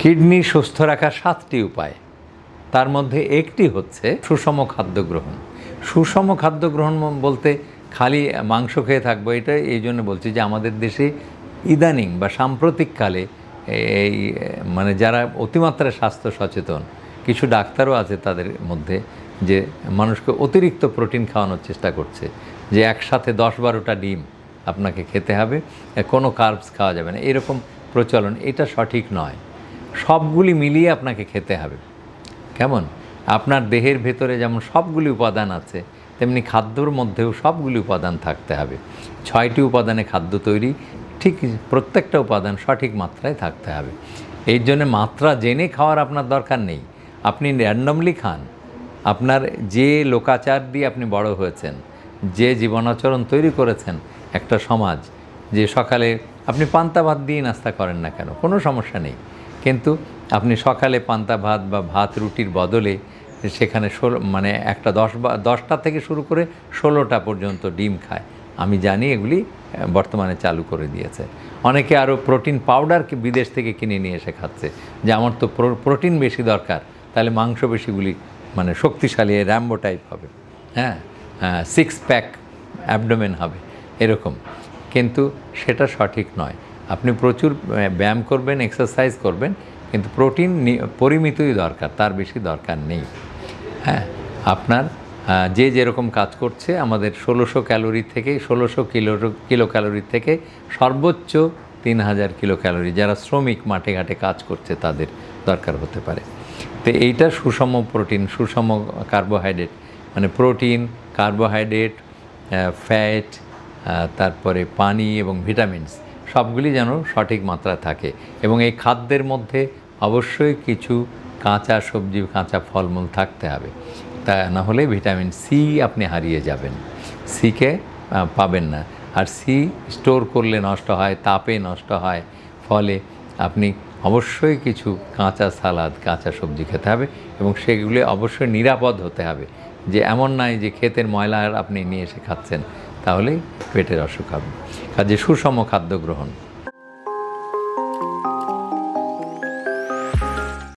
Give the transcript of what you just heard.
Kidney সুস্থ রাখার 7টি উপায়, তার মধ্যে একটি হচ্ছে সুষম খাদ্য গ্রহণ। সুষম খাদ্য গ্রহণ বলতে খালি মাংস খেয়ে থাকবো এটা এই জন্য বলছি যে আমাদের দেশে ইদানিং বা সাম্প্রতিককালে এই মানে যারা অতিমাত্রায় স্বাস্থ্য সচেতন কিছু ডাক্তারও আছে তাদের মধ্যে, যে মানুষকে অতিরিক্ত প্রোটিন খাওয়ানোর চেষ্টা করছে, যে একসাথে 10-12টা ডিম আপনাকে খেতে হবে, কোনো কার্বস খাওয়া যাবে না, এরকম প্রচলন। এটা সঠিক নয়। সবগুলি মিলিয়ে আপনাকে খেতে হবে। কেমন? আপনার দেহের ভেতরে যেমন সবগুলি উপাদান আছে, তেমনি খাদ্যর মধ্যেও সবগুলি উপাদান থাকতে হবে। 6টি উপাদানে খাদ্য তৈরি, ঠিক প্রত্যেকটা উপাদান সঠিক মাত্রায় থাকতে হবে। এই জন্যে মাত্রা জেনে খাওয়ার আপনার দরকার নেই। আপনি র্যান্ডমলি খান। আপনার যে লোকাচার দিয়ে আপনি বড় হয়েছেন, যে জীবনাচরণ তৈরি করেছেন একটা সমাজ, যে সকালে আপনি পান্তা ভাত দিয়ে নাস্তা করেন না কেন, কোনো সমস্যা নেই, কিন্তু আপনি সকালে পান্তা ভাত বা ভাত রুটির বদলে সেখানে মানে একটা 10টা থেকে শুরু করে 16টা পর্যন্ত ডিম খায়। আমি জানি এগুলি বর্তমানে চালু করে দিয়েছে। অনেকে আরও প্রোটিন পাউডার বিদেশ থেকে কিনে নিয়ে এসে খাচ্ছে, যে আমার তো প্রোটিন বেশি দরকার, তাহলে মাংসপেশিগুলি মানে শক্তিশালী র্যাম্বো টাইপ হবে, হ্যাঁ, 6 প্যাক অ্যাবডোমেন হবে এরকম। কিন্তু সেটা সঠিক নয়। আপনি প্রচুর ব্যায়াম করবেন, এক্সারসাইজ করবেন, কিন্তু প্রোটিন পরিমিতই দরকার, তার বেশি দরকার নেই। হ্যাঁ, আপনার যে যেরকম কাজ করছে, আমাদের 1600 ক্যালোরি থেকে 1600 কিলো ক্যালোরি থেকে সর্বোচ্চ 3000 কিলো ক্যালোরি যারা শ্রমিক মাঠে ঘাটে কাজ করছে তাদের দরকার হতে পারে। তো এইটা সুষম প্রোটিন, সুষম কার্বোহাইড্রেট, মানে প্রোটিন, কার্বোহাইড্রেট, ফ্যাট, তারপরে পানি এবং ভিটামিনস সবগুলি যেন সঠিক মাত্রা থাকে। এবং এই খাদ্যের মধ্যে অবশ্যই কিছু কাঁচা সবজি, কাঁচা ফলমূল থাকতে হবে, তা না হলে ভিটামিন সি আপনি হারিয়ে যাবেন, সিকে পাবেন না। আর সি স্টোর করলে নষ্ট হয়, তাপে নষ্ট হয়, ফলে আপনি অবশ্যই কিছু কাঁচা সালাদ, কাঁচা সবজি খেতে হবে, এবং সেগুলি অবশ্যই নিরাপদ হতে হবে। যে এমন নয় যে ক্ষেতের ময়লা আপনি নিয়ে এসে খাচ্ছেন, তাহলেই পেটের অসুখ হবে। কাজে সুষম খাদ্য গ্রহণ।